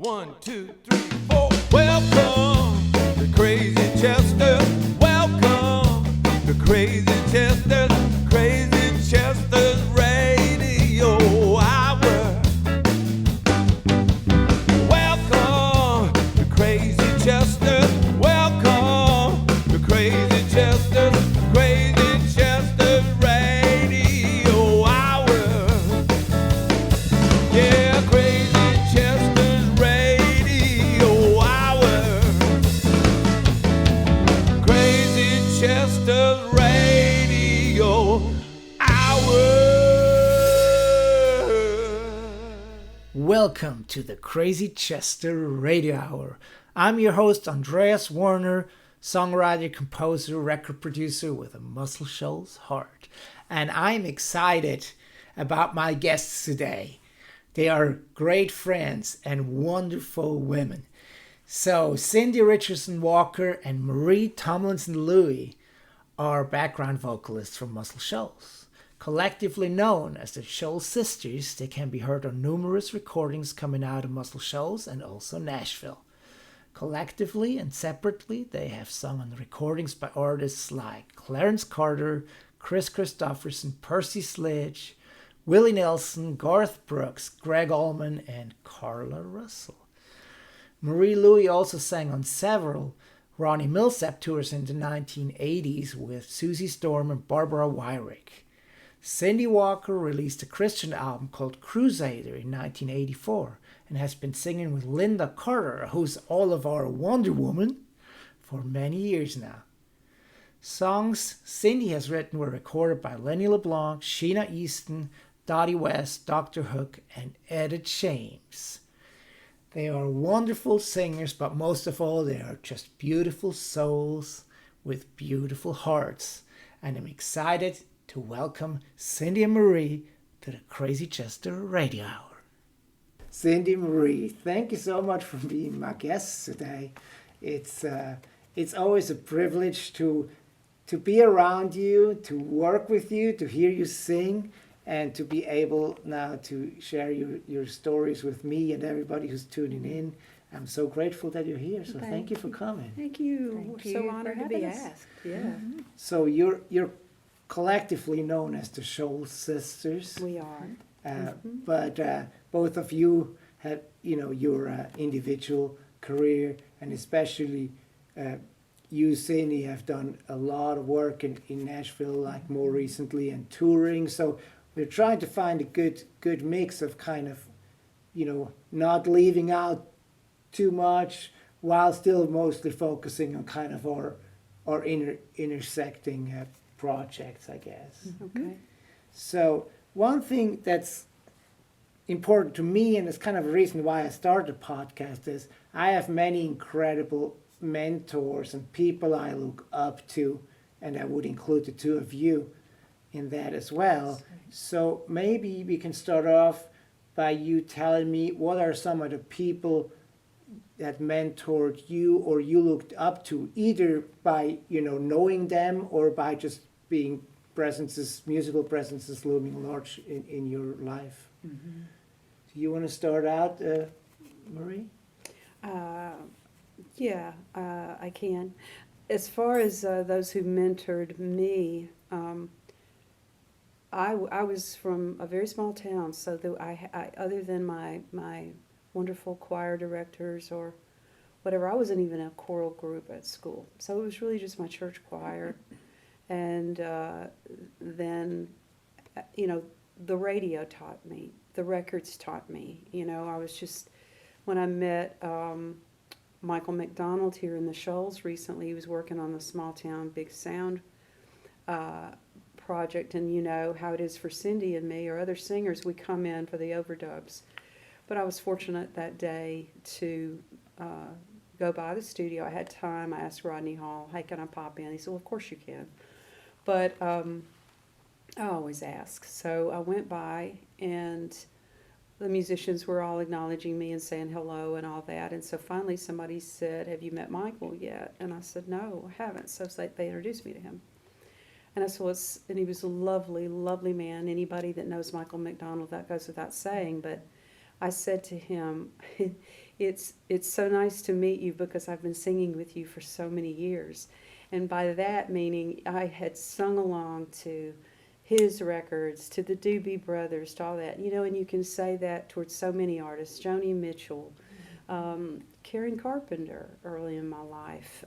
1, 2, 3, 4. Welcome to Crazy Chester. Welcome to Crazy Chester. Crazy Chester's Radio Hour. Welcome to Crazy Chester. Welcome to Crazy Chester. Crazy Chester's Radio Hour. Yeah, Crazy Chester's Radio Hour. Crazy Chester's Radio Hour. Welcome to the Crazy Chester Radio Hour. I'm your host, Andreas Werner, songwriter, composer, record producer with a Muscle Shoals heart. And I'm excited about my guests today. They are great friends and wonderful women. So Cindy Richardson Walker and Marie Tomlinson Lewey are background vocalists from Muscle Shoals. Collectively known as the Shoals Sisters, they can be heard on numerous recordings coming out of Muscle Shoals and also Nashville. Collectively and separately, they have sung on recordings by artists like Clarence Carter, Kris Kristofferson, Percy Sledge, Willie Nelson, Garth Brooks, Gregg Allman, and Carla Russell. Marie Lewey also sang on several Ronnie Milsap tours in the 1980s with Suzy Storm and Barbara Wyrick. Cindy Walker released a Christian album called Crusader in 1984 and has been singing with Lynda Carter, who's all of our Wonder Woman, for many years now. Songs Cindy has written were recorded by Lenny LeBlanc, Sheena Easton, Dottie West, Dr. Hook, and Etta James. They are wonderful singers, but most of all, they are just beautiful souls with beautiful hearts. And I'm excited to welcome Cindy and Marie to the Crazy Chester Radio Hour. Cindy, Marie, thank you so much for being my guests today. It's always a privilege to be around you, to work with you, to hear you sing, and to be able now to share your stories with me and everybody who's tuning in. I'm so grateful that you're here, so thank you for coming. Thank you. Thank We're so you honored for to be having us. asked. Yeah, Mm-hmm. So you're collectively known as the Shoals Sisters. we are. But both of you had, your individual career, and especially you, Cindy, have done a lot of work in Nashville, like more recently, and touring. So we're trying to find a good mix of kind of, not leaving out too much while still mostly focusing on kind of our intersecting projects, I guess. Okay. So one thing that's important to me, and it's kind of a reason why I started a podcast, is I have many incredible mentors and people I look up to, and I would include the two of you in that as well. So maybe we can start off by you telling me what are some of the people that mentored you or you looked up to, either by knowing them or by just being musical presences looming large in your life. Mm-hmm. Do you want to start out, Marie? I can. As far as those who mentored me, I was from a very small town, so I other than my wonderful choir directors or whatever, I wasn't even in a choral group at school. So it was really just my church choir. And then, the radio taught me, the records taught me. I was just, when I met Michael McDonald here in the Shoals recently, he was working on the Small Town Big Sound project, and you know how it is for Cindy and me or other singers, we come in for the overdubs. But I was fortunate that day to go by the studio. I had time. I asked Rodney Hall, hey, can I pop in? He said, well, of course you can. But I always ask. So I went by, and the musicians were all acknowledging me and saying hello and all that. And so finally somebody said, have you met Michael yet? And I said, no, I haven't. So it's like they introduced me to him. And I said, and he was a lovely, lovely man. Anybody that knows Michael McDonald, that goes without saying. But I said to him, it's so nice to meet you because I've been singing with you for so many years. And by that meaning, I had sung along to his records, to the Doobie Brothers, to all that. You know, and you can say that towards so many artists, Joni Mitchell, Karen Carpenter early in my life,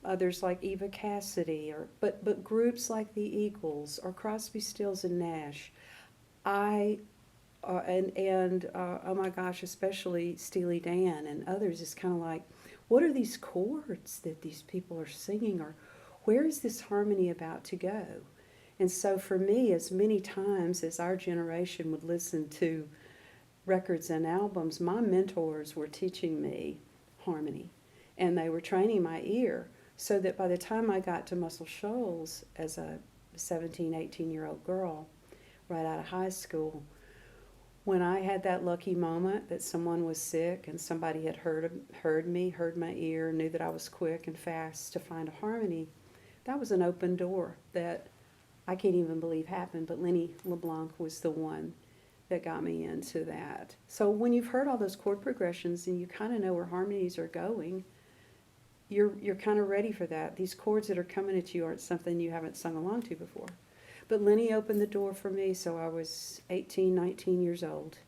others like Eva Cassidy, but groups like the Eagles or Crosby, Stills and Nash. Oh my gosh, especially Steely Dan and others, is kind of like, what are these chords that these people are singing, or where is this harmony about to go? And so for me, as many times as our generation would listen to records and albums, my mentors were teaching me harmony, and they were training my ear so that by the time I got to Muscle Shoals as a 17, 18-year-old girl, right out of high school, when I had that lucky moment that someone was sick and somebody had heard me, heard my ear, knew that I was quick and fast to find a harmony, that was an open door that I can't even believe happened, but Lenny LeBlanc was the one that got me into that. So when you've heard all those chord progressions and you kind of know where harmonies are going, you're kind of ready for that. These chords that are coming at you aren't something you haven't sung along to before. But Lenny opened the door for me, so I was 18, 19 years old,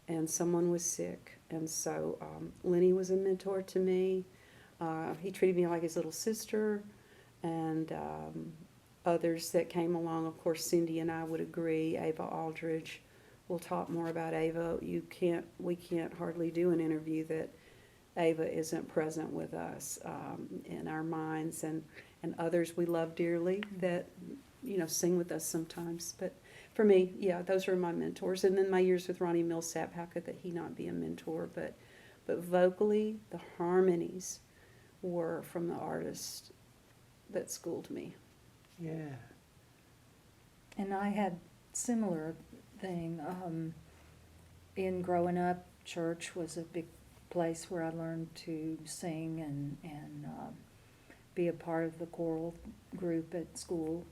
and someone was sick. And so Lenny was a mentor to me. He treated me like his little sister, and others that came along. Of course, Cindy and I would agree. Ava Aldridge. We'll talk more about Ava. We can't hardly do an interview that Ava isn't present with us in our minds, and others we love dearly that, you know, sing with us sometimes. But for me, yeah, those were my mentors. And then my years with Ronnie Milsap, how could he not be a mentor? But vocally, the harmonies were from the artist that schooled me. Yeah. And I had similar thing. In growing up, church was a big place where I learned to sing and be a part of the choral group at school.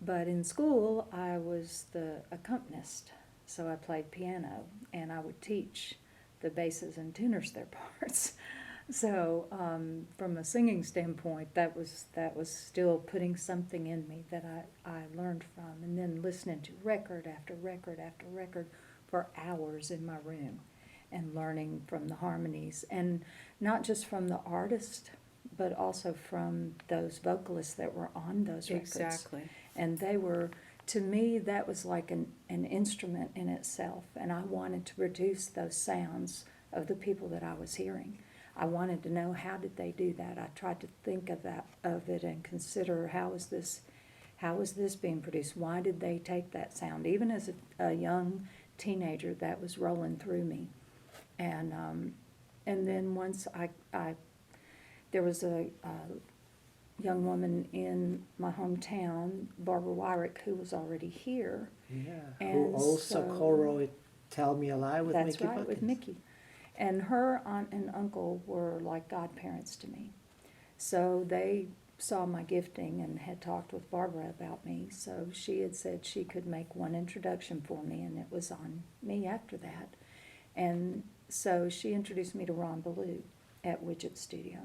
But in school, I was the accompanist, so I played piano, and I would teach the basses and tuners their parts. So from a singing standpoint, that was still putting something in me that I learned from, and then listening to record after record after record for hours in my room and learning from the harmonies, and not just from the artist, but also from those vocalists that were on those records. Exactly. And they were, to me, that was like an instrument in itself, and I wanted to produce those sounds of the people that I was hearing. I wanted to know, how did they do that? I tried to think of it and consider, how is this being produced? Why did they take that sound? Even as a young teenager, that was rolling through me. And then once there was a young woman in my hometown, Barbara Wyrick, who was already here. Yeah. And Who also so- co-wrote Tell Me a Lie with That's Mickey right, with Buckins. Mickey. And her aunt and uncle were like godparents to me. So they saw my gifting and had talked with Barbara about me. So she had said she could make one introduction for me, and it was on me after that. And so she introduced me to Ron Ballou at Widget Studio.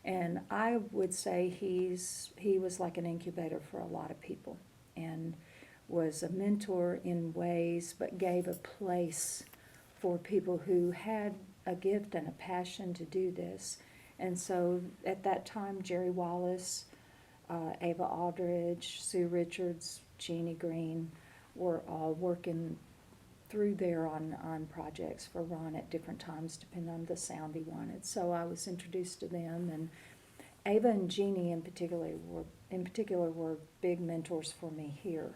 And I would say he was like an incubator for a lot of people, and was a mentor in ways, but gave a place for people who had a gift and a passion to do this. And so at that time, Jerry Wallace, Ava Aldridge, Sue Richards, Jeannie Green were all working through there on projects for Ron at different times, depending on the sound he wanted. So I was introduced to them, and Ava and Jeannie in particular were big mentors for me here,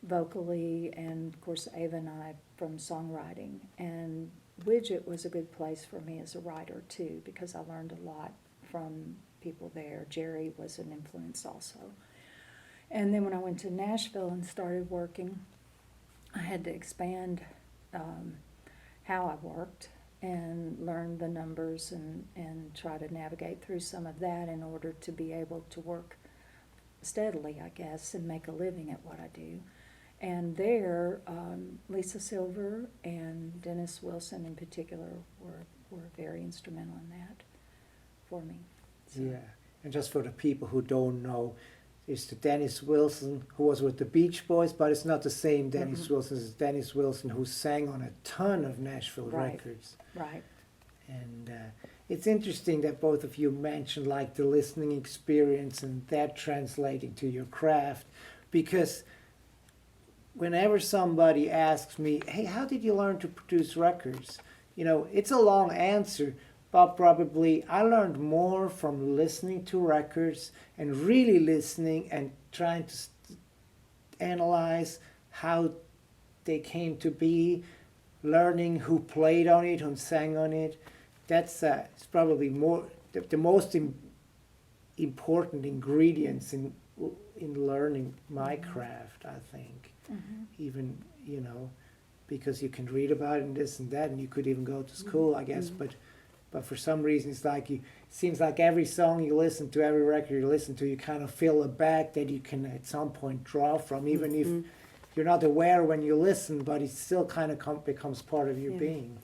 vocally, and of course Ava and I from songwriting. And Widget was a good place for me as a writer too, because I learned a lot from people there. Jerry was an influence also. And then when I went to Nashville and started working, I had to expand how I worked and learn the numbers and try to navigate through some of that in order to be able to work steadily, I guess, and make a living at what I do. And there, Lisa Silver and Dennis Wilson in particular were very instrumental in that for me. So. Yeah, and just for the people who don't know, it's the Dennis Wilson who was with the Beach Boys, but it's not the same Dennis Wilson. It's Dennis Wilson who sang on a ton of Nashville records. Right. And it's interesting that both of you mentioned like the listening experience and that translating to your craft, because whenever somebody asks me, hey, how did you learn to produce records? You know, it's a long answer, but probably I learned more from listening to records and really listening and trying to analyze how they came to be, learning who played on it, who sang on it. That's it's probably more the most important ingredients in learning my craft, I think. Even, you know, because you can read about it and this and that, and you could even go to school, I guess, but for some reason it's like it seems like every song you listen to, every record you listen to, you kind of feel a bag that you can at some point draw from, even if you're not aware when you listen, but it still kind of becomes part of your being.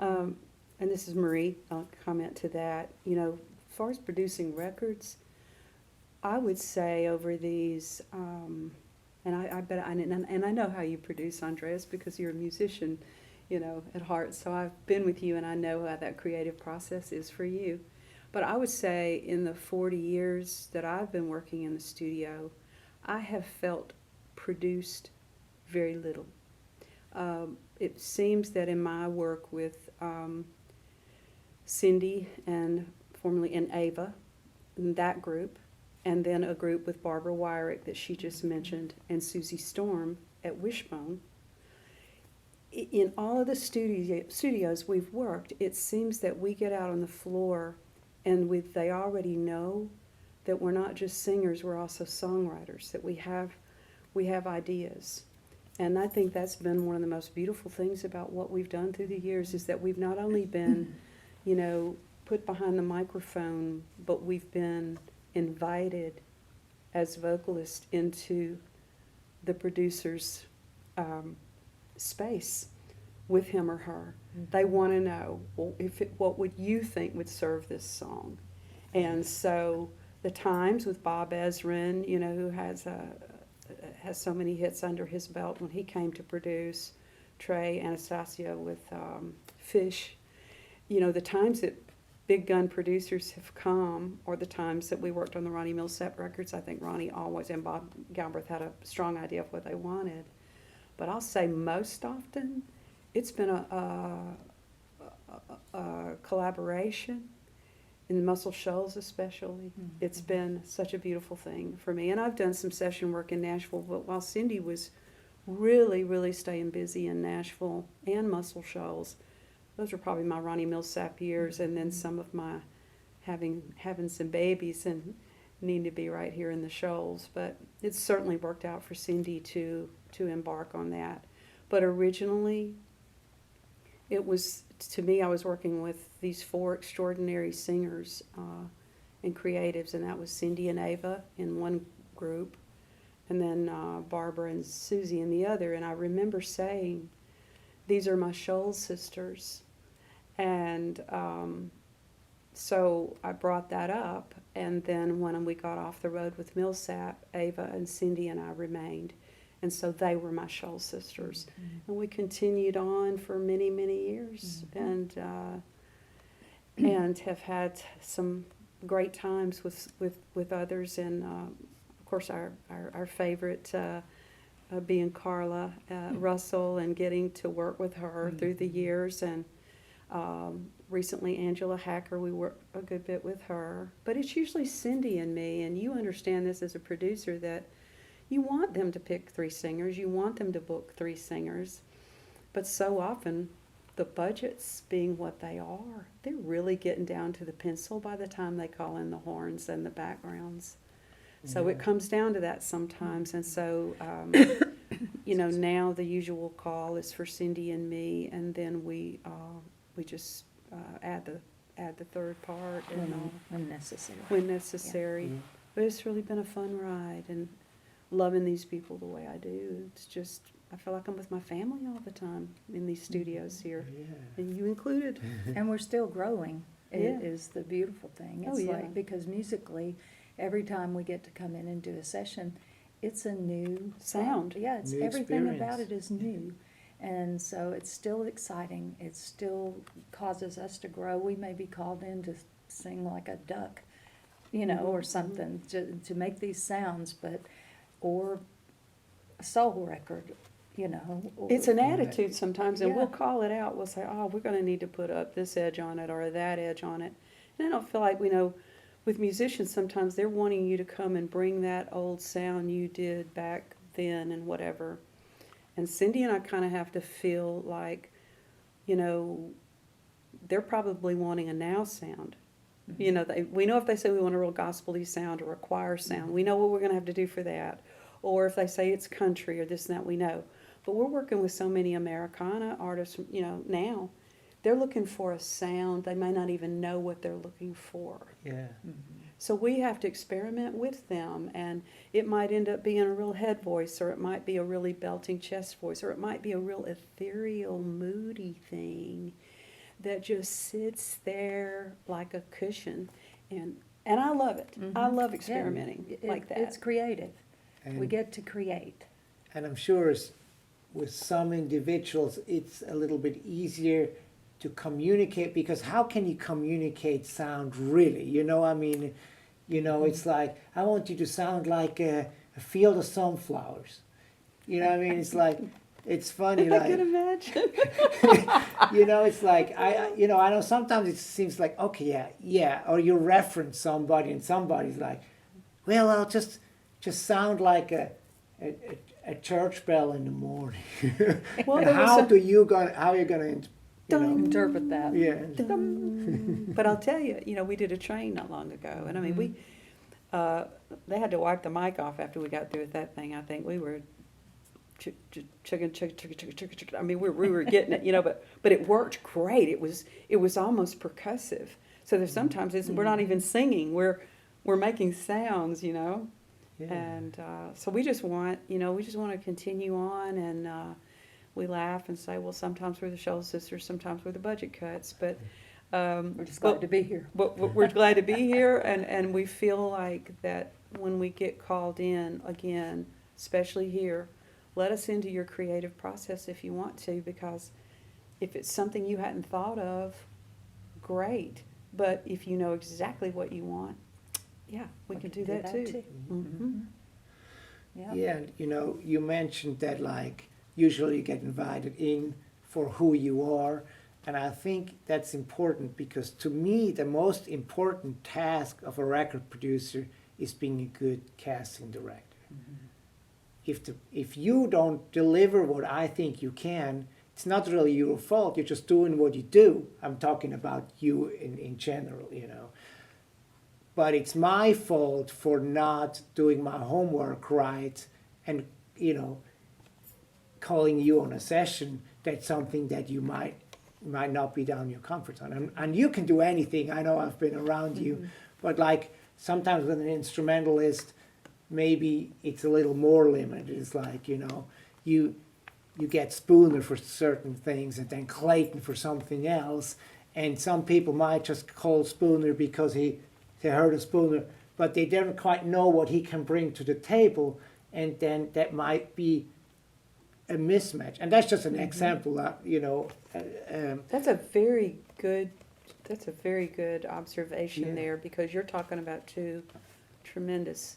And this is Marie, I'll comment to that. You know, as far as producing records, I would say over these, and I know how you produce, Andreas, because you're a musician, you know, at heart. So I've been with you and I know how that creative process is for you. But I would say in the 40 years that I've been working in the studio, I have felt produced very little. It seems that in my work with Cindy and formerly in Ava, in that group, and then a group with Barbara Wyrick that she just mentioned, and Suzy Storm at Wishbone. In all of the studios we've worked, it seems that we get out on the floor and they already know that we're not just singers, we're also songwriters, that we have ideas. And I think that's been one of the most beautiful things about what we've done through the years, is that we've not only been, you know, put behind the microphone, but we've been invited as vocalists into the producer's space with him or her. They want to know, well, what would you think would serve this song? And so the Times with Bob Ezrin, you know, who has so many hits under his belt, when he came to produce Trey Anastasio with Fish, you know, the times that big gun producers have come, or the times that we worked on the Ronnie Milsap records, I think Ronnie always, and Bob Galbraith, had a strong idea of what they wanted. But I'll say most often, it's been a collaboration, in the Muscle Shoals especially. It's been such a beautiful thing for me. And I've done some session work in Nashville, but while Cindy was really, really staying busy in Nashville and Muscle Shoals, those were probably my Ronnie Milsap years, and then some of my having some babies and needing to be right here in the Shoals. But it's certainly worked out for Cindy to embark on that. But originally, it was, to me, I was working with these 4 extraordinary singers and creatives, and that was Cindy and Ava in one group, and then Barbara and Suzy in the other. And I remember saying, these are my Shoals sisters. And so I brought that up, and then when we got off the road with Milsap, Ava and Cindy and I remained. And so they were my Shoals sisters. And we continued on for many, many years, and have had some great times with others. And of course, our favorite being Carla Russell, and getting to work with her through the years. And recently Angela Hacker, we worked a good bit with her. But it's usually Cindy and me, and you understand this as a producer, that you want them to pick 3 singers, you want them to book 3 singers, but so often, the budgets being what they are, they're really getting down to the pencil by the time they call in the horns and the backgrounds. So it comes down to that sometimes, and so, you know, now the usual call is for Cindy and me, and then we just add the third part when necessary. When necessary. But it's really been a fun ride, and loving these people the way I do. It's just, I feel like I'm with my family all the time in these studios here, and you included. And we're still growing. Yeah. It is the beautiful thing. Oh, It's yeah. like, because musically, every time we get to come in and do a session, it's a new Sound. Yeah, it's New everything experience. about it is new. And so it's still exciting. It still causes us to grow. We may be called in to sing like a duck, you know, or something, to make these sounds, or a soul record, you know. Or, It's an attitude sometimes, and Yeah. we'll call it out. We'll say, oh, we're going to need to put up this edge on it or that edge on it. And I don't feel like, with musicians, sometimes they're wanting you to come and bring that old sound you did back then and whatever. And Cindy and I kind of have to feel like, they're probably wanting a now sound. We know if they say we want a real gospel-y sound or a choir sound, we know what we're going to have to do for that. Or if they say it's country or this and that, we know. But we're working with so many Americana artists, now. They're looking for a sound. They may not even know what they're looking for. Yeah. So we have to experiment with them, and it might end up being a real head voice, or it might be a really belting chest voice, or it might be a real ethereal, moody thing that just sits there like a cushion. And I love it. I love experimenting like that. It's creative. We And- get to create. And I'm sure with some individuals, it's a little bit easier to communicate, because how can you communicate sound really? It's like, I want you to sound like a field of sunflowers. It's like, it's funny. I can imagine. It's like, I know sometimes it seems like, okay, yeah, or you reference somebody and somebody's like, well, I'll just sound like a church bell in the morning. Well, And there was how a- are you gonna Interpret that. yeah. But I'll tell you, we did a train not long ago, and I mean, they had to wipe the mic off after we got through with that thing. I think we were chugging. I mean, we were getting it, but it worked great. It was almost percussive. So there's sometimes we're not even singing. We're making sounds, Yeah. And so we just want to continue on, and we laugh and say, well, sometimes we're the Shoals Sisters, sometimes we're the Budget Cuts, but We're just glad to be here. but we're glad to be here, and we feel like that when we get called in again, especially here, let us into your creative process if you want to, because if it's something you hadn't thought of, great. But if you know exactly what you want, yeah, we can do that too. Mm-hmm. Yeah. Yeah, you mentioned that, like, usually you get invited in for who you are, and I think that's important, because to me the most important task of a record producer is being a good casting director. If you don't deliver what I think you can, it's not really your fault. You're just doing what you do. I'm talking about you in general, But it's my fault for not doing my homework right, and calling you on a session that's something that you might not be down your comfort zone. And you can do anything. I know, I've been around you, but like sometimes with an instrumentalist, maybe it's a little more limited. It's like, you get Spooner for certain things and then Clayton for something else. And some people might just call Spooner because they heard of Spooner, but they don't quite know what he can bring to the table, and then that might be a mismatch. And that's just an example, That's a very good observation Yeah. there, because you're talking about two tremendous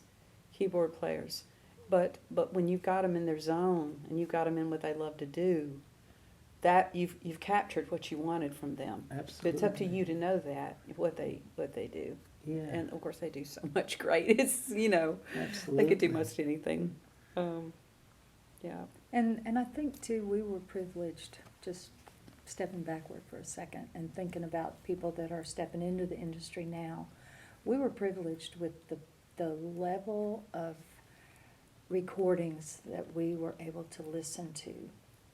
keyboard players. But when you've got them in their zone and you've got them in what they love to do, that you've captured what you wanted from them. Absolutely. But it's up to you to know that what they do. Yeah, And of course they do so much great. It's absolutely. they could do most anything. Yeah. And I think too, we were privileged, just stepping backward for a second and thinking about people that are stepping into the industry now. We were privileged with the level of recordings that we were able to listen to.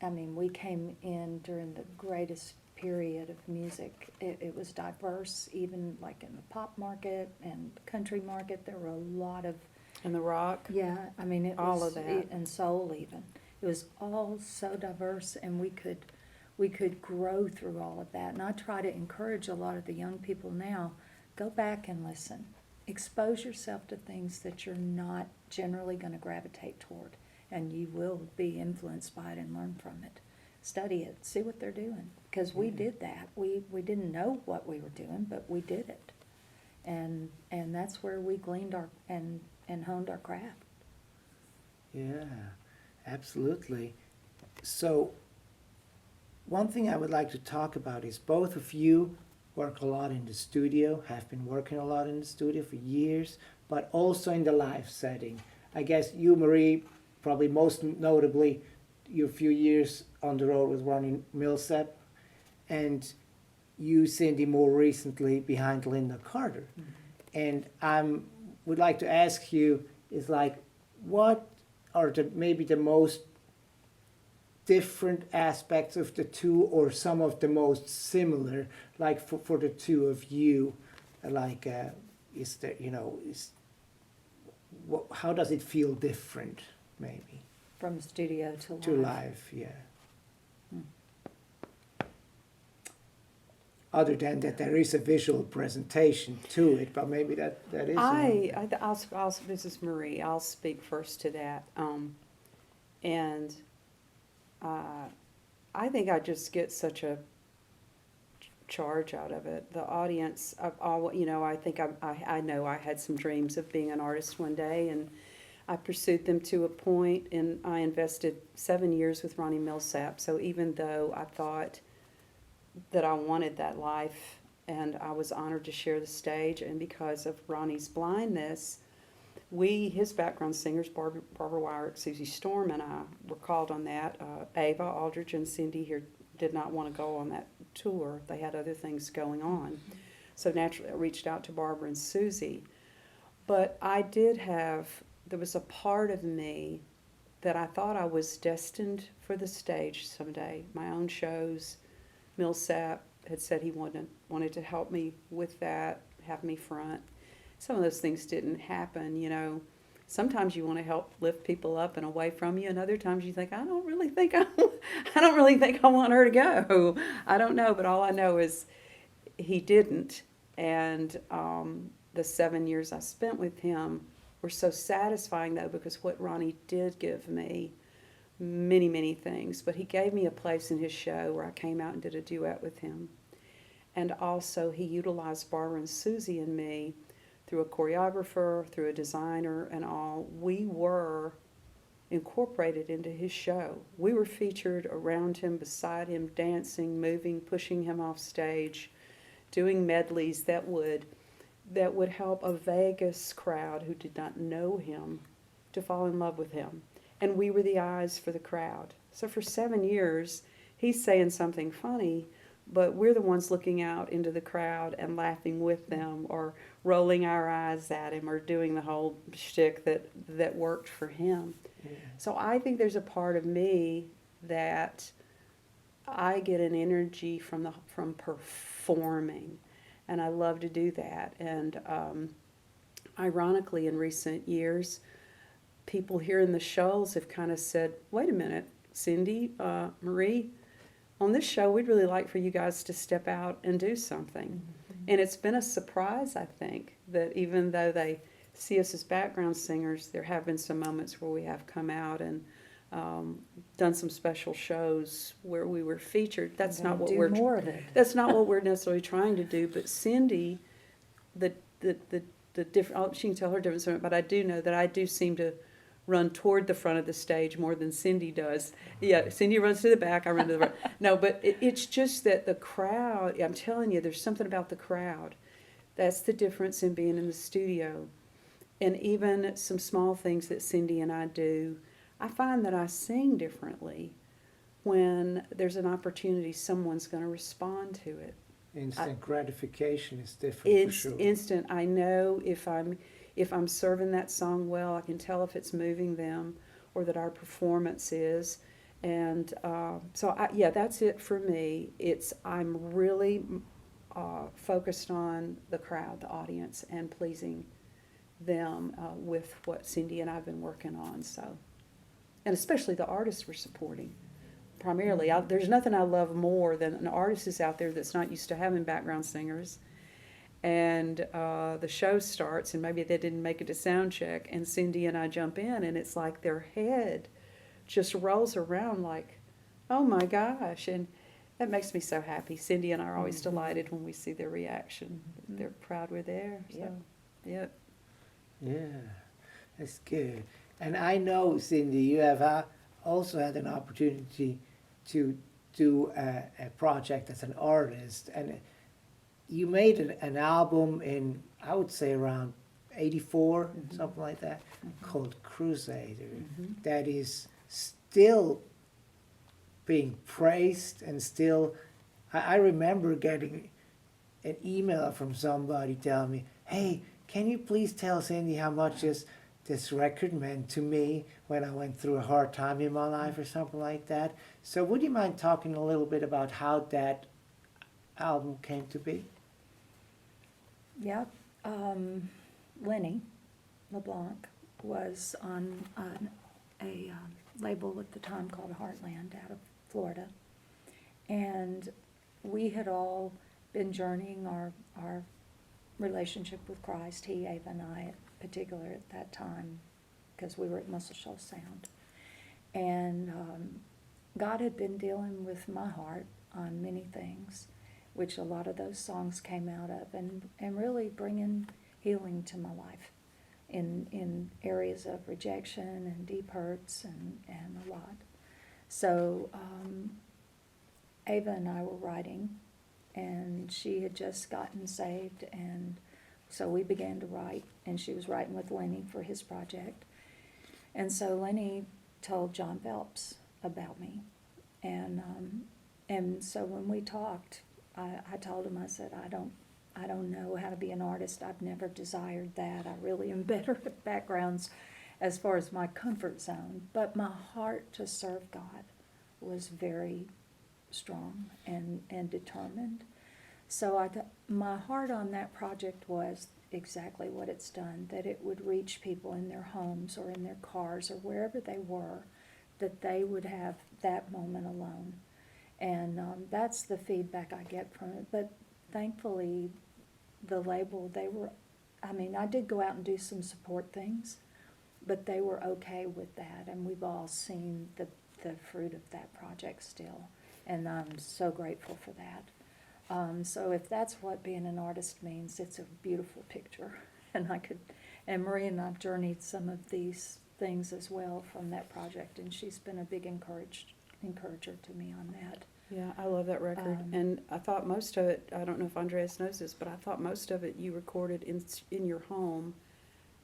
I mean, we came in during the greatest period of music. It was diverse, even like in the pop market and country market. There were a lot of And the rock. Yeah, I mean, it All was, of that. and soul even. It was all so diverse, and we could grow through all of that. And I try to encourage a lot of the young people now, go back and listen. Expose yourself to things that you're not generally going to gravitate toward, and you will be influenced by it and learn from it. Study it, see what they're doing, because we did that. We didn't know what we were doing, but we did it. And that's where we gleaned and honed our craft. Yeah, absolutely. So, one thing I would like to talk about is both of you work a lot in the studio, have been working a lot in the studio for years, but also in the live setting. I guess you, Marie, probably most notably, your few years on the road with Ronnie Milsap, and you, Cindy, more recently behind Lynda Carter. And I would like to ask you, is like, what are maybe the most different aspects of the two, or some of the most similar, like for the two of you? Like, is there, how does it feel different, maybe? From studio to live. To live, yeah. Other than that, there is a visual presentation to it, but maybe that is. I'll, this is Marie. I'll speak first to that. And I think I just get such a charge out of it. The audience, I think I know I had some dreams of being an artist one day, and I pursued them to a point, and I invested 7 years with Ronnie Milsap. So even though I thought that I wanted that life, and I was honored to share the stage, and because of Ronnie's blindness, his background singers, Barbara Wyrick, Suzy Storm, and I were called on that. Ava, Aldridge, and Cindy here did not want to go on that tour. They had other things going on. So naturally I reached out to Barbara and Suzy. But there was a part of me that I thought I was destined for the stage someday. My own shows, Milsap had said he wanted to help me with that, have me front. Some of those things didn't happen, Sometimes you want to help lift people up and away from you, and other times you think, I don't really think I want her to go. I don't know, but all I know is he didn't. And the 7 years I spent with him were so satisfying, though, because what Ronnie did give me, many, many things, but he gave me a place in his show where I came out and did a duet with him. And also he utilized Barbara and Suzy and me through a choreographer, through a designer and all. We were incorporated into his show. We were featured around him, beside him, dancing, moving, pushing him off stage, doing medleys that would help a Vegas crowd who did not know him to fall in love with him. And we were the eyes for the crowd. So for 7 years, he's saying something funny, but we're the ones looking out into the crowd and laughing with them, or rolling our eyes at him, or doing the whole shtick that worked for him. Yeah. So I think there's a part of me that I get an energy from performing, and I love to do that. And ironically, in recent years, people here in the Shoals have kind of said, wait a minute, Cindy, Marie, on this show, we'd really like for you guys to step out and do something. Mm-hmm. And it's been a surprise, I think, that even though they see us as background singers, there have been some moments where we have come out and done some special shows where we were featured. That's not what we're more of it. That's not what we're necessarily trying to do. But Cindy, the different, she can tell her difference, but I do know that I do seem to run toward the front of the stage more than Cindy does. Yeah, Cindy runs to the back, I run to the front. No, but it's just that the crowd, I'm telling you, there's something about the crowd. That's the difference in being in the studio. And even some small things that Cindy and I do, I find that I sing differently when there's an opportunity, someone's going to respond to it. Instant gratification is different, for sure. Instant. I know if I'm serving that song well, I can tell if it's moving them or that our performance is. And that's it for me. I'm really focused on the crowd, the audience, and pleasing them with what Cindy and I have been working on. So, and especially the artists we're supporting. Primarily, there's nothing I love more than an artist is out there that's not used to having background singers, and the show starts, and maybe they didn't make it to sound check, and Cindy and I jump in, and it's like their head just rolls around like, oh my gosh, and that makes me so happy. Cindy and I are always delighted when we see their reaction. They're proud we're there. So, yep. Yeah, that's good. And I know, Cindy, you have also had an opportunity to do a project as an artist, and you made an album in, I would say, around 84, something like that, called Crusader, that is still being praised, and still, I remember getting an email from somebody telling me, hey, can you please tell Cindy how much this record meant to me when I went through a hard time in my life, or something like that. So would you mind talking a little bit about how that album came to be? Yeah. Lenny LeBlanc was on a label at the time called Heartland out of Florida. And we had all been journeying our relationship with Christ, he, Ava, and I in particular at that time, because we were at Muscle Shoals Sound. And God had been dealing with my heart on many things, which a lot of those songs came out of, and really bringing healing to my life in areas of rejection and deep hurts and a lot. So Ava and I were writing, and she had just gotten saved, and so we began to write, and she was writing with Lenny for his project. And so Lenny told John Phelps about me, and so when we talked, I told him, I said, I don't know how to be an artist. I've never desired that. I really am better at backgrounds as far as my comfort zone, but my heart to serve God was very strong and determined. So my heart on that project was exactly what it's done, that it would reach people in their homes or in their cars or wherever they were, that they would have that moment alone. And that's the feedback I get from it. But thankfully, the label, I did go out and do some support things, but they were okay with that, and we've all seen the fruit of that project still, and I'm so grateful for that. So if that's what being an artist means, it's a beautiful picture, and Marie and I've journeyed some of these things as well from that project, and she's been a big encourager to me on that. Yeah, I love that record, and I thought most of it, I don't know if Andreas knows this, but I thought most of it you recorded in your home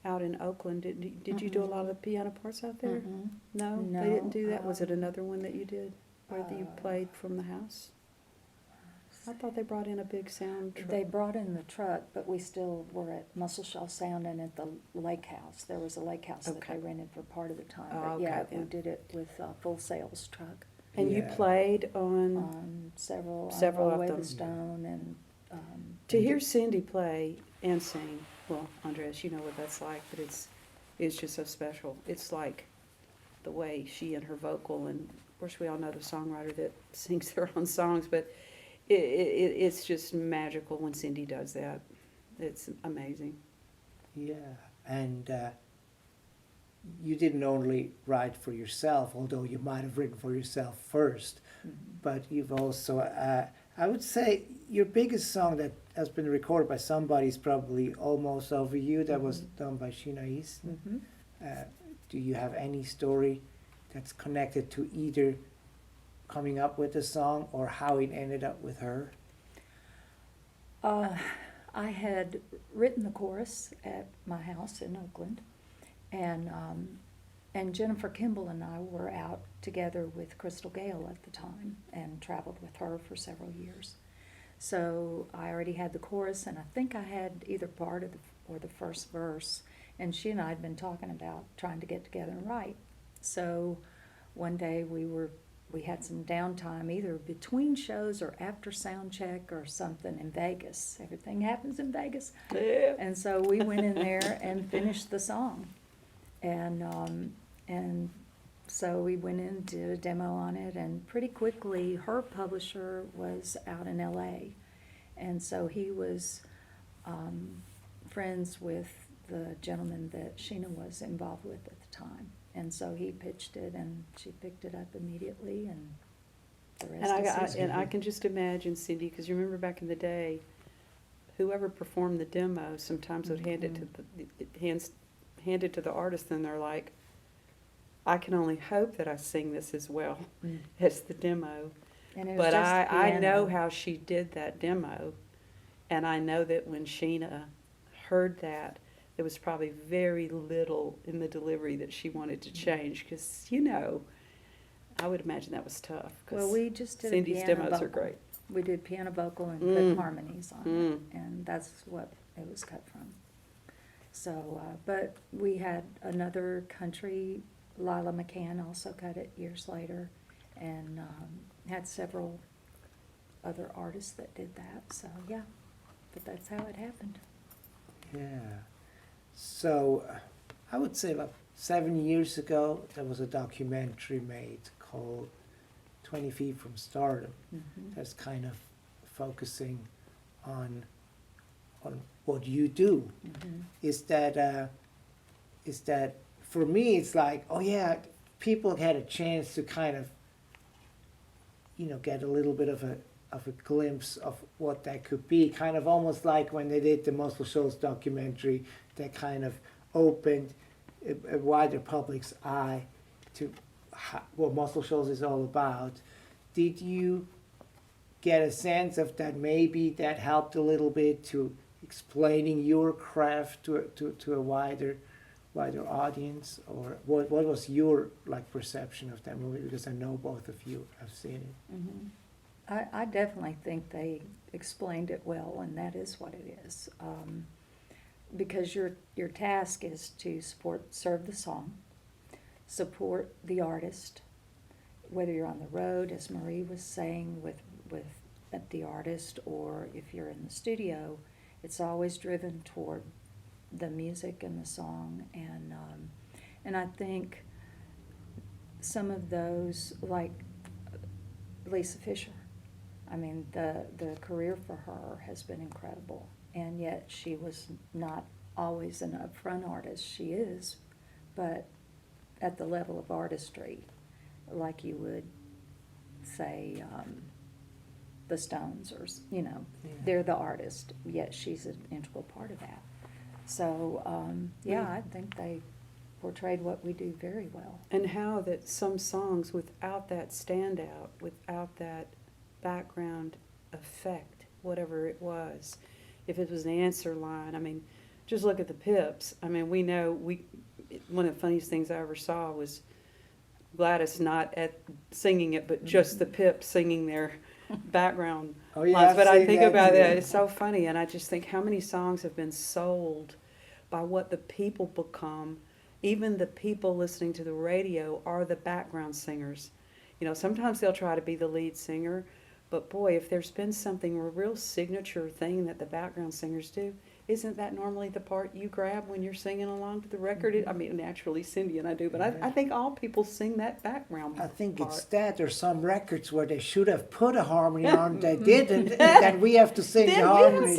out in Oakland. Did you do a lot of the piano parts out there? No, they didn't do that? Was it another one that you did where you played from the house? I thought they brought in a big sound truck. They brought in the truck, but we still were at Muscle Shoals Sound and at the lake house. There was a lake house that they rented for part of the time. But yeah, we did it with a full sales truck. And you played on several of Way them. the Stone and to hear Cindy play and sing. Well, Andreas, you know what that's like, but it's just so special. It's like the way she and her vocal, and of course we all know the songwriter that sings their own songs, but it's just magical when Cindy does that. It's amazing. Yeah, and you didn't only write for yourself, although you might have written for yourself first, but you've also, I would say, your biggest song that has been recorded by somebody is probably Almost Over You, that was done by Sheena Easton. Do you have any story that's connected to either coming up with the song or how it ended up with her? I had written the chorus at my house in Oakland, and Jennifer Kimball and I were out together with Crystal Gale at the time and traveled with her for several years. So I already had the chorus, and I think I had either part of the first verse, and she and I had been talking about trying to get together and write. So one day we were we had some downtime either between shows or after sound check or something in Vegas. Everything happens in Vegas. Yeah. And so we went in there and finished the song. And so we went in, did a demo on it, and pretty quickly her publisher was out in LA. And so he was friends with the gentleman that Sheena was involved with at the time. And so he pitched it, and she picked it up immediately, and the rest is history. And I can just imagine, Cindy, because you remember back in the day, whoever performed the demo sometimes would hand it to the artist, and they're like, I can only hope that I sing this as well as the demo. And it was But just I know piano. how she did that demo, and I know that when Sheena heard that, there was probably very little in the delivery that she wanted to change, because, I would imagine that was tough. 'cause Well, we just did Cindy's a piano demos vocal. are great. We did piano vocal and put harmonies on it, and that's what it was cut from. So, but we had another country, Lila McCann also cut it years later, and had several other artists that did that, so yeah, but that's how it happened. Yeah. So, I would say about 7 years ago, there was a documentary made called 20 Feet from Stardom. Mhm. That's kind of focusing on what you do. Mhm. Is that for me, it's like, oh yeah, people had a chance to kind of, get a little bit of a glimpse of what that could be. Kind of almost like when they did the Muscle Shoals documentary, that kind of opened a wider public's eye to what Muscle Shoals is all about. Did you get a sense of that? Maybe that helped a little bit to explaining your craft to a wider audience, or what was your perception of that movie? Because I know both of you have seen it. Mhm. I definitely think they explained it well, and that is what it is. Because your task is to serve the song, support the artist, whether you're on the road, as Marie was saying, with the artist, or if you're in the studio, it's always driven toward the music and the song, and I think some of those, like Lisa Fisher, I mean, the career for her has been incredible, and yet she was not always an upfront artist. She is, but at the level of artistry, like you would say the Stones, or they're the artist, yet she's an integral part of that. So I think they portrayed what we do very well. And how that some songs, without that standout, without that background effect, whatever it was, if it was an answer line, I mean, just look at the Pips. I mean, one of the funniest things I ever saw was Gladys not singing it, but just the Pips singing their background lines. But I think about that, it's so funny, and I just think how many songs have been sold by what the people become. Even the people listening to the radio are the background singers. Sometimes they'll try to be the lead singer, but boy, if there's been something, a real signature thing that the background singers do, isn't that normally the part you grab when you're singing along to the record? I mean, naturally Cindy and I do, but I think all people sing that background I think part. it's that. There's some records where they should have put a harmony on, they didn't, and then we have to sing the harmony.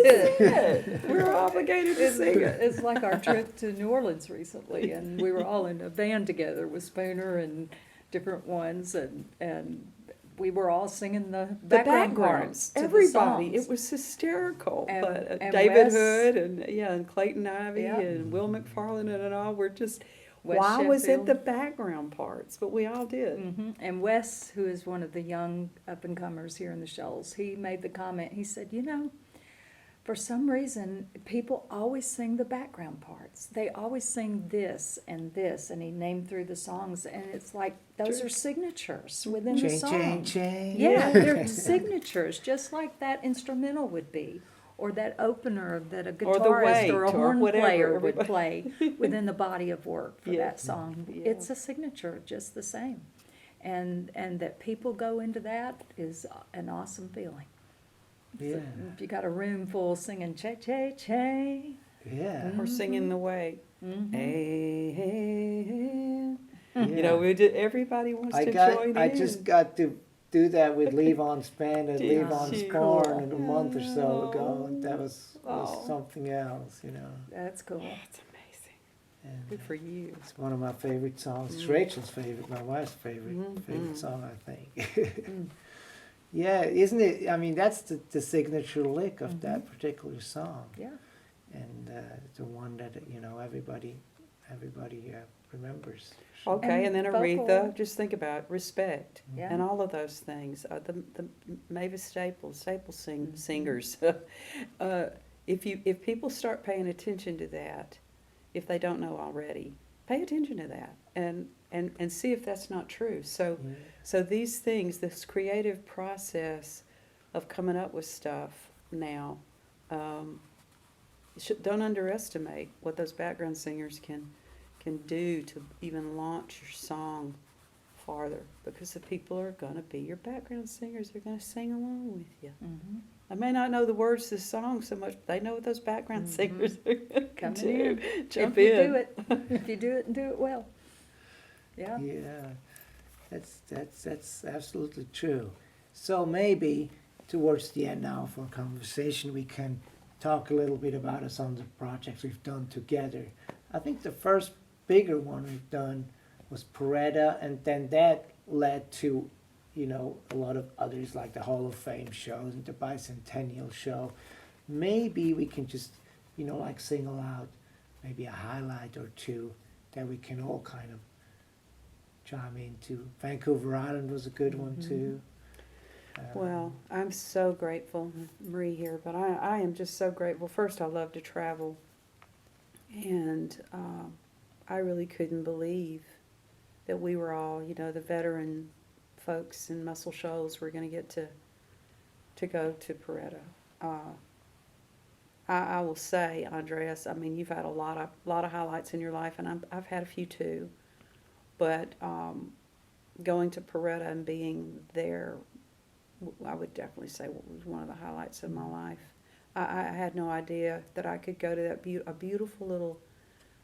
We're obligated to sing it. It's like our trip to New Orleans recently, and we were all in a band together with Spooner and different ones, and we were all singing the background parts to Everybody. the songs. It was hysterical. And- but and David Wes- Hood and Clayton Ivey Yeah. and Will McFarlane and all were just, Wes why was it Sheffield. the background parts? But we all did. Mhm. And Wes, who is one of the young up-and-comers here in the Shoals, he made the comment, he said, for some reason, people always sing the background parts. They always sing this, and he named through the songs, and it's like, those are signatures within the Chain, song. chain, chain. Yeah, they're signatures, just like that instrumental would be, or that opener that a Or the guitarist or a weight, or horn whatever, player would everybody- play within the body of work for Yeah. that song. Yeah. It's a signature, just the same. And that people go into that is an awesome feeling. Yeah. So if you got a room full singing che che che, Yeah. Or singing the way. mhm. Hey, hey, hey. Yeah. You know, everybody wants to join I in. just got to do that with Levon's band at Did Levon's you? Barn a month or so ago. And that was Oh. something else, you know. That's cool. That's amazing. And Good for you. it's one of my favorite songs. It's Rachel's favorite, my wife's favorite song, I think. Yeah, isn't it? I mean, that's the signature lick of that particular song, Yeah. and the one that everybody remembers. Okay, and then vocal- Aretha, just think about it, respect, Yeah. and all of those things. The Mavis Staples singers. If people start paying attention to that, if they don't know already, pay attention to that, and see if that's not true. So, Yeah. so these things, this creative process of coming up with stuff now, don't underestimate what those background singers can do to even launch your song farther, because the people are going to be your background singers. They're going to sing along with you. Mhm. I may not know the words to the song so much, but they know what those background singers are going to Coming do. in. Jump If you in. do it, if you do it and do it well. Yeah. Yeah, that's absolutely true. So maybe towards the end now of our conversation, we can talk a little bit about some of the projects we've done together. I think the first bigger one we've done was Peretta, and then that led to, a lot of others like the Hall of Fame shows and the Bicentennial show. Maybe we can just, like single out maybe a highlight or two that we can all kind of chime into. Vancouver Island was a good one too. Well, I'm so grateful, Marie here, but I am just so grateful. First, I love to travel, and I really couldn't believe that we were all, the veteran folks in Muscle Shoals were going to get to go to Peretta. I will say, Andreas, I mean, you've had a lot of highlights in your life, and I've had a few too, but going to Peretta and being there, I would definitely say was one of the highlights of my life. I had no idea that I could go to that a beautiful little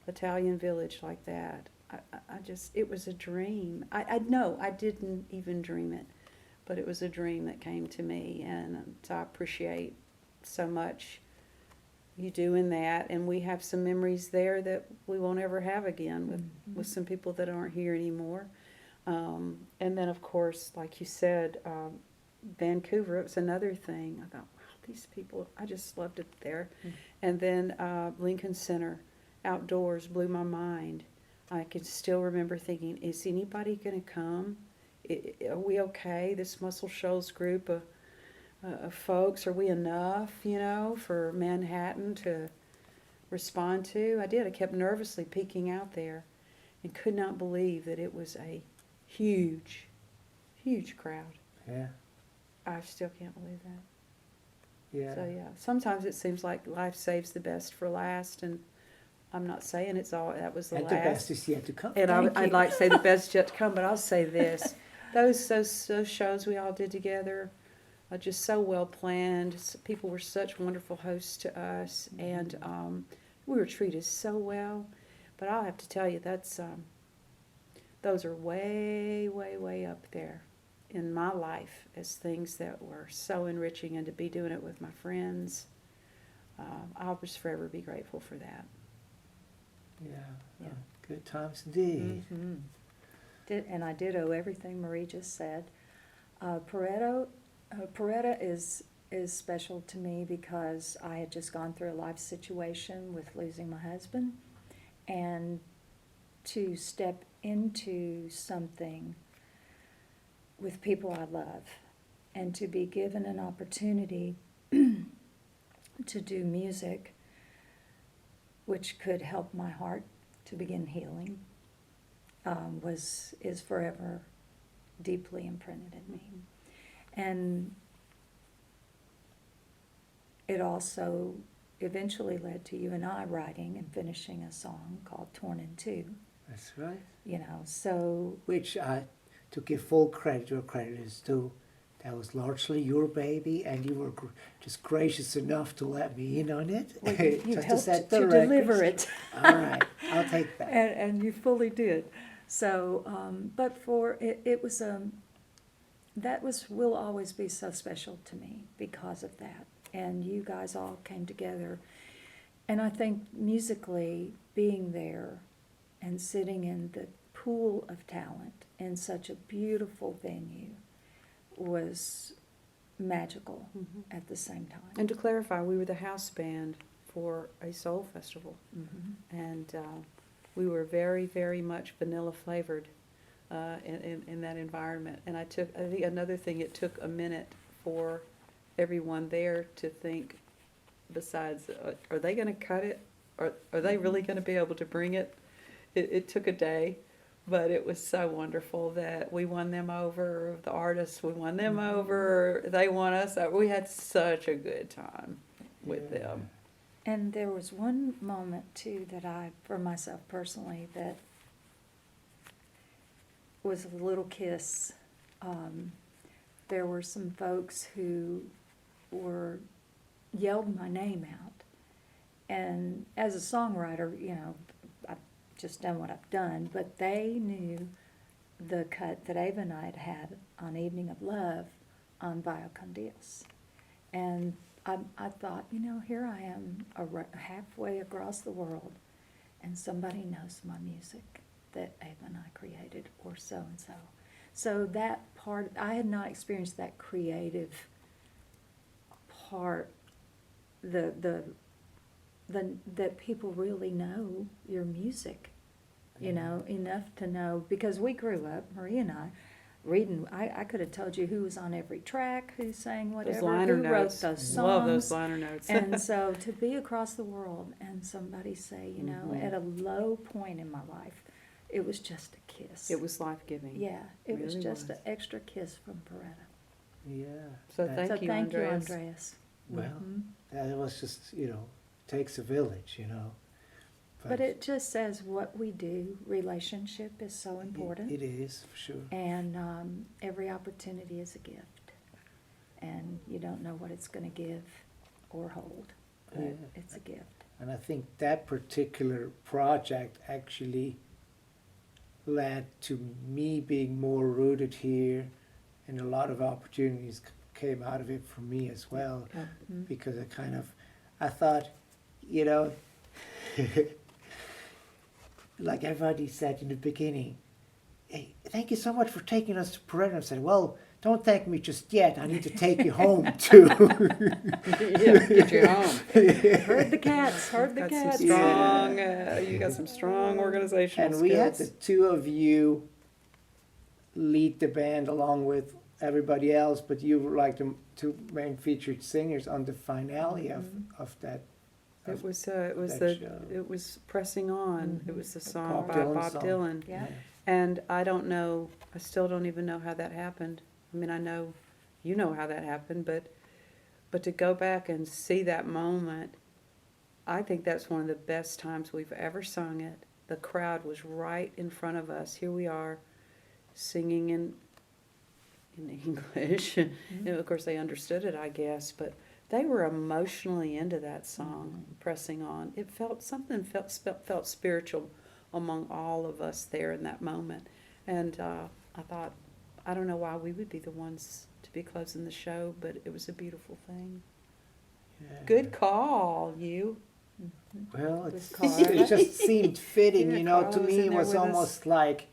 Italian village like that. I just, it was a dream. I didn't even dream it, but it was a dream that came to me, and so I appreciate so much you doing that, and we have some memories there that we won't ever have again with some people that aren't here anymore. And then, of course, like you said, Vancouver, it was another thing. I thought, wow, these people, I just loved it there. And then Lincoln Center, outdoors, blew my mind. I can still remember thinking, is anybody going to come? Are we okay, this Muscle Shoals group of folks? Are we enough, for Manhattan to respond to? I did. I kept nervously peeking out there and could not believe that it was a huge, huge crowd. Yeah, I still can't believe that. yeah. So yeah, sometimes it seems like life saves the best for last, and I'm not saying that was the And last. the best is yet to come. And Thank I'd you. like to say the best yet to come, but I'll say this: those shows we all did together are just so well planned. People were such wonderful hosts to us, and we were treated so well. But I'll have to tell you, those are way, way, way up there in my life as things that were so enriching, and to be doing it with my friends, I'll just forever be grateful for that. Yeah. Good times indeed. And I did owe everything Marie just said. Peretta is special to me because I had just gone through a life situation with losing my husband, and to step into something with people I love, and to be given an opportunity to do music which could help my heart to begin healing, is forever deeply imprinted in me. And it also eventually led to you and I writing and finishing a song called Torn in Two, That's right. so. Which to give full credit where credit is due, that was largely your baby, and you were just gracious enough to let me in on it. Well, you just helped set to the deliver records. it. All right, I'll take that. And you fully did. So, but for it was will always be so special to me because of that. And you guys all came together, and I think musically being there and sitting in the pool of talent in such a beautiful venue was magical at the same time. And to clarify, we were the house band for a soul festival, and we were very, very much vanilla flavored in that environment. And I think another thing, it took a minute for everyone there to think, besides, are they going to cut it? Are they really going to be able to bring it? It took a day, but it was so wonderful that we won them over, the artists, we won them over, they won us over. We had such a good time with them. And there was one moment, too, that for myself personally, that was a little kiss. There were some folks who yelled my name out. And as a songwriter, I've just done what I've done, but they knew the cut that Ava and I had had on Evening of Love on Via con Dios. And I thought, here I am halfway across the world, and somebody knows my music that Ava and I created, or so-and-so. So that part, I had not experienced that creative part, that people really know your music, enough to know, because we grew up, Maria and I, reading, I could have told you who was on every track, who sang whatever, Those liner who notes. wrote those songs. Love those liner notes. And so to be across the world and somebody say, at a low point in my life, it was just a kiss. It was life-giving. Yeah, it was really just was. an extra kiss from Peretta. Yeah. So that- thank you, Andreas. Andreas. Well, Mhm. that was just, takes a village, But it just says what we do, relationship is so important. It is, for sure. And every opportunity is a gift. And you don't know what it's going to give or hold, but Yeah. it's a gift. And I think that particular project actually led to me being more rooted here, and a lot of opportunities came out of it for me as well, Mhm. because I thought, like everybody said in the beginning, hey, thank you so much for taking us to Peretta. I said, well, don't thank me just yet. I need to take you home too. Yeah, get you home. Heard the cats, heard the Got cats. some strong, you got some strong organizational And we had skills. the two of you lead the band along with everybody else, but you were like the two main featured singers on the finale of that. It was that show. it was Pressing On. It was the song Bob by Dylan Bob song. Dylan. Yeah. And I still don't even know how that happened. I mean, I know you know how that happened, but to go back and see that moment, I think that's one of the best times we've ever sung it. The crowd was right in front of us. Here we are singing in English. And of course, they understood it, I guess, but they were emotionally into that song, Pressing On. It felt spiritual among all of us there in that moment. And I thought, I don't know why we would be the ones to be closing the show, but it was a beautiful thing. Yeah. Good call, you. Well, With Carla. it just seemed fitting, Yeah, to Carla was me in it there was with us. almost like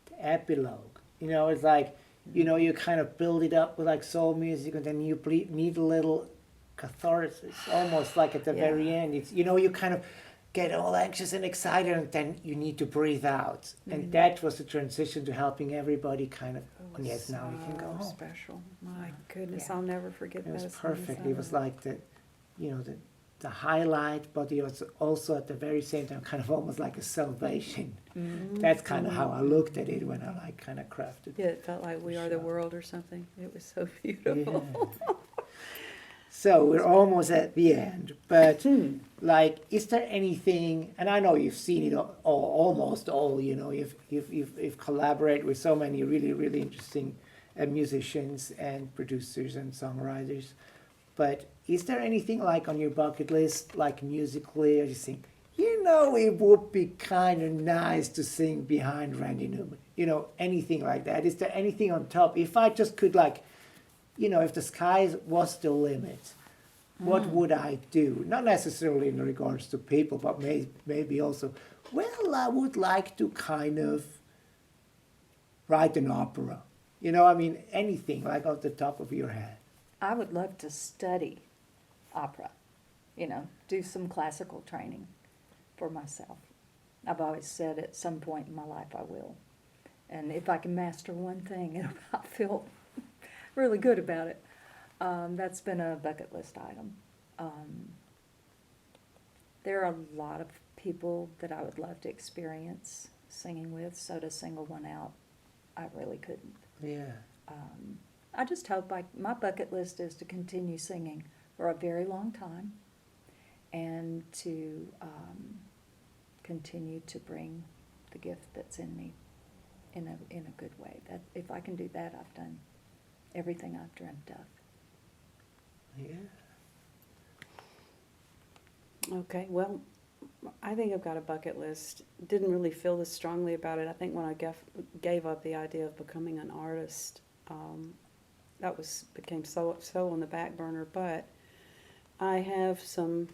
the epilogue. It's like, you kind of build it up with like soul music, and then you need a little catharsis, almost like at the Yeah. very end. It's, you kind of get all anxious and excited, and then you need to breathe out. And that was the transition to helping everybody kind of, It yes, now you can go so home. special. My goodness, Yeah. I'll never forget It that. was as long as perfect. I It was live. like the highlight, but it was also at the very same time kind of almost like a salvation. That's kind of how I looked at it when I kind of crafted Yeah, it felt like We Are the Sure. World or something. It was so beautiful. Yeah. So we're almost at the end, but like, is there anything? And I know you've seen it almost all. You know, you've collaborated with so many really interesting musicians and producers and songwriters. But is there anything like on your bucket list, like musically, or you think, you know, it would be kind of nice to sing behind Randy Newman? You know, anything like that? Is there anything on top? If I just could, like, you know, if the sky was the limit, what would I do? Not necessarily in regards to people, but maybe also, well, I would like to kind of write an opera. You know, I mean, anything, like off the top of your head. I would love to study opera, you know, do some classical training for myself. I've always said at some point in my life I will. And if I can master one thing, I'll feel really good about it. That's been a bucket list item. There are a lot of people that I would love to experience singing with, so to single one out, I really couldn't. Yeah. I just hope my bucket list is to continue singing for a very long time and to continue to bring the gift that's in me in a good way. That if I can do that, I've done everything I've dreamt of. Yeah. Okay, well, I think I've got a bucket list. Didn't really feel this strongly about it. I think when I gave up the idea of becoming an artist, that became so on the back burner. But I have some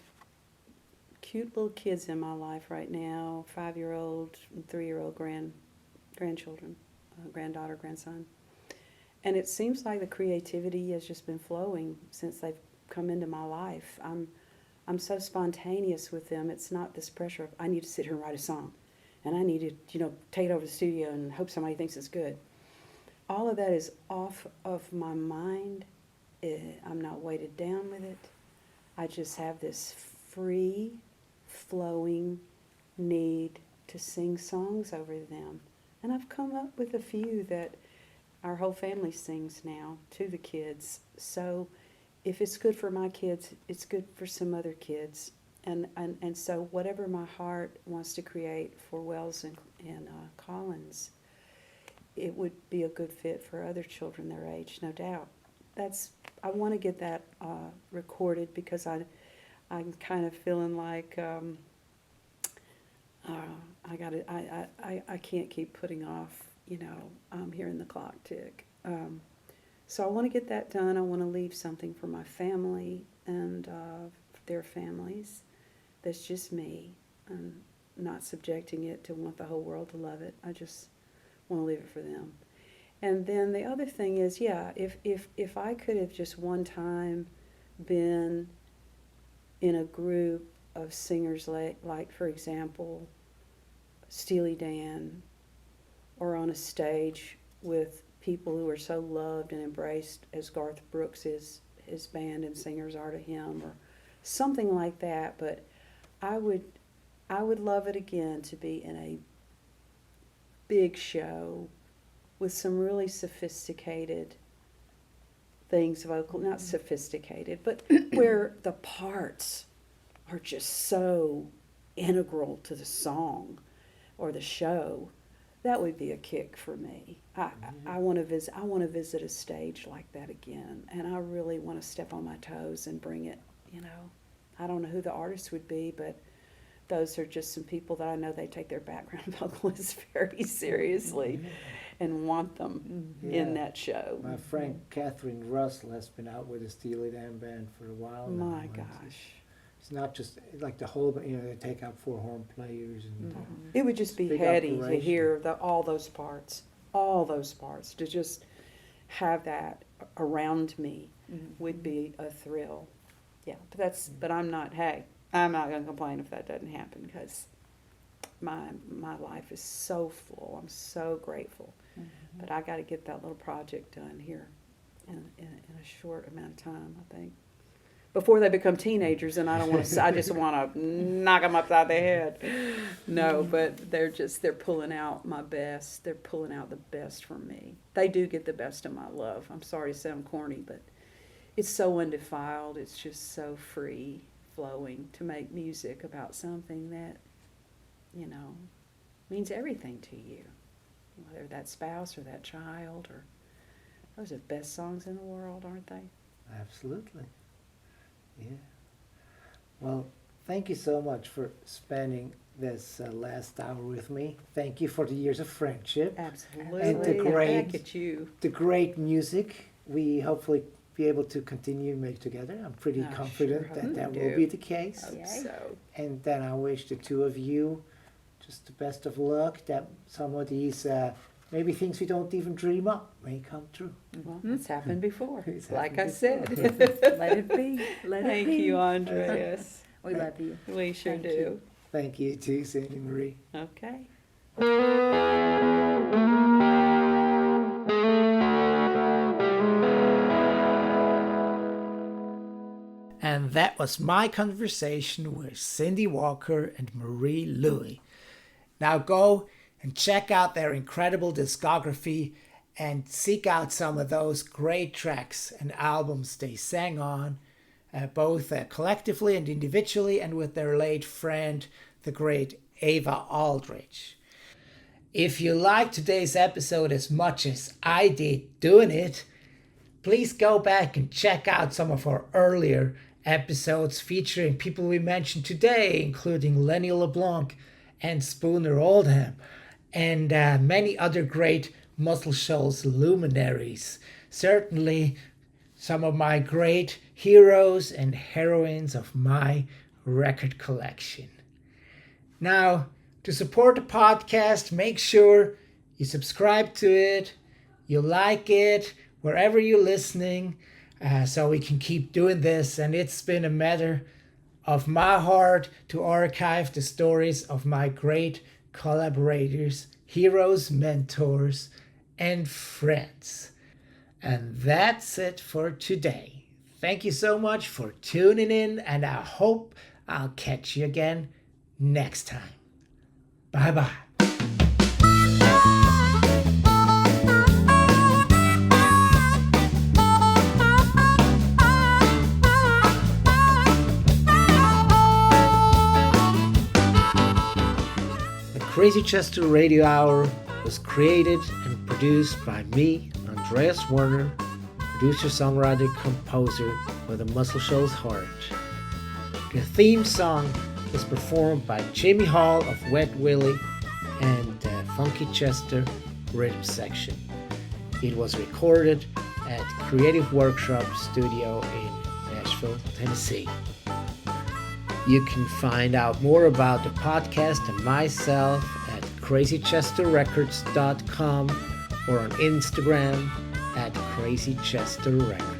cute little kids in my life right now, 5-year-old and 3-year-old grandchildren, granddaughter, grandson. And it seems like the creativity has just been flowing since they've come into my life. I'm so spontaneous with them. It's not this pressure of, I need to sit here and write a song, and I need to, you know, take it over to the studio and hope somebody thinks it's good. All of that is off of my mind. I'm not weighted down with it. I just have this free, flowing need to sing songs over them. And I've come up with a few that our whole family sings now to the kids. So if it's good for my kids, it's good for some other kids. And so whatever my heart wants to create for Wells and Collins, it would be a good fit for other children their age, no doubt. I want to get that recorded because I'm kind of feeling like I can't keep putting off, you know, hearing the clock tick. So I want to get that done. I want to leave something for my family and their families. That's just me. I'm not subjecting it to want the whole world to love it. I just want to leave it for them. And then the other thing is, yeah, if I could have just one time been in a group of singers like for example, Steely Dan, or on a stage with people who are so loved and embraced as Garth Brooks is, his band and singers are to him, or something like that. But I would love it again to be in a big show with some really sophisticated things, not sophisticated, but where the parts are just so integral to the song or the show. That would be a kick for me. I want to visit a stage like that again, and I really want to step on my toes and bring it. You know, I don't know who the artists would be, but those are just some people that I know they take their background vocalists very seriously and want them in that show. My friend Catherine Russell has been out with the Steely Dan band for a while now. My gosh. It's not just like the whole, you know, they take out 4 horn players. And It would just be big heady operation. to hear all those parts, to just have that around me would be a thrill. Yeah, but I'm not going to complain if that doesn't happen, because my life is so full. I'm so grateful. But I got to get that little project done here in a short amount of time, I think. Before they become teenagers, and I just want to knock them upside the head. No, but they're pulling out my best. They're pulling out the best from me. They do get the best of my love. I'm sorry to sound corny, but it's so undefiled. It's just so free flowing to make music about something that, means everything to you. Whether that spouse or that child, or those are the best songs in the world, aren't they? Absolutely. Yeah. Well, thank you so much for spending this last hour with me. Thank you for the years of friendship. Absolutely. And Back at you. the great music we hopefully be able to continue to make together. I'm pretty I confident sure that hope that you will do. be the case. Hope Yay. so. And then I wish the two of you just the best of luck, that some of these maybe things we don't even dream up may come true. Well, it's happened before. It's Like happened I said. Let it be. Let it Thank be. you, Andreas. We love you. We sure Thank do. you. Thank you too, Sandy Marie. Okay. And that was my conversation with Cindy Walker and Marie Lewey. Now go and check out their incredible discography and seek out some of those great tracks and albums they sang on, both collectively and individually, and with their late friend, the great Ava Aldrich. If you liked today's episode as much as I did doing it, please go back and check out some of our earlier episodes featuring people we mentioned today, including Lenny LeBlanc and Spooner Oldham, and many other great Muscle Shoals luminaries. Certainly some of my great heroes and heroines of my record collection. Now, to support the podcast, make sure you subscribe to it, you like it, wherever you're listening, so we can keep doing this. And it's been a matter of my heart to archive the stories of my great collaborators, heroes, mentors, and friends. And that's it for today. Thank you so much for tuning in, and I hope I'll catch you again next time. Bye-bye. The Crazy Chester Radio Hour was created and produced by me, Andreas Werner, producer, songwriter, composer with a Muscle Shoals heart. The theme song is performed by Jimmy Hall of Wet Willie and Funky Chester Rhythm Section. It was recorded at Creative Workshop Studio in Nashville, Tennessee. You can find out more about the podcast and myself at crazychesterrecords.com or on Instagram at crazychesterrecords.